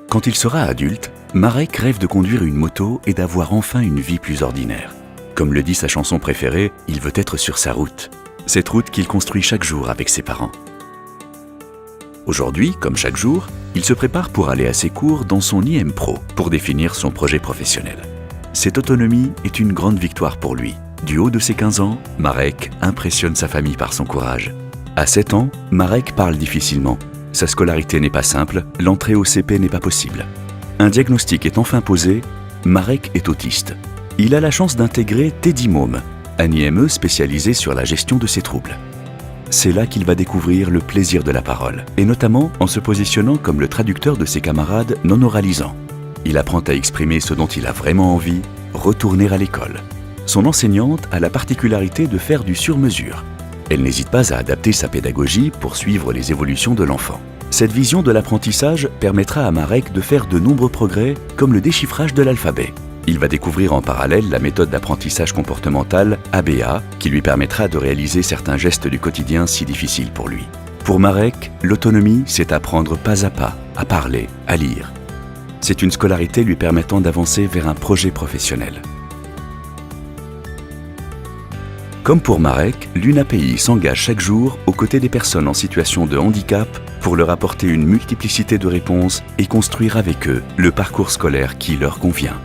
Quand il sera adulte, Marek rêve de conduire une moto et d'avoir enfin une vie plus ordinaire. Comme le dit sa chanson préférée, il veut être sur sa route. Cette route qu'il construit chaque jour avec ses parents. Aujourd'hui, comme chaque jour, il se prépare pour aller à ses cours dans son IM Pro pour définir son projet professionnel. Cette autonomie est une grande victoire pour lui. Du haut de ses 15 ans, Marek impressionne sa famille par son courage. À 7 ans, Marek parle difficilement. Sa scolarité n'est pas simple, l'entrée au CP n'est pas possible. Un diagnostic est enfin posé, Marek est autiste. Il a la chance d'intégrer Teddy Mom, un IME spécialisé sur la gestion de ses troubles. C'est là qu'il va découvrir le plaisir de la parole, et notamment en se positionnant comme le traducteur de ses camarades non oralisants. Il apprend à exprimer ce dont il a vraiment envie, retourner à l'école. Son enseignante a la particularité de faire du sur-mesure. Elle n'hésite pas à adapter sa pédagogie pour suivre les évolutions de l'enfant. Cette vision de l'apprentissage permettra à Marek de faire de nombreux progrès, comme le déchiffrage de l'alphabet. Il va découvrir en parallèle la méthode d'apprentissage comportemental ABA, qui lui permettra de réaliser certains gestes du quotidien si difficiles pour lui. Pour Marek, l'autonomie, c'est apprendre pas à pas, à parler, à lire. C'est une scolarité lui permettant d'avancer vers un projet professionnel. Comme pour Marek, l'UNAPI s'engage chaque jour aux côtés des personnes en situation de handicap pour leur apporter une multiplicité de réponses et construire avec eux le parcours scolaire qui leur convient.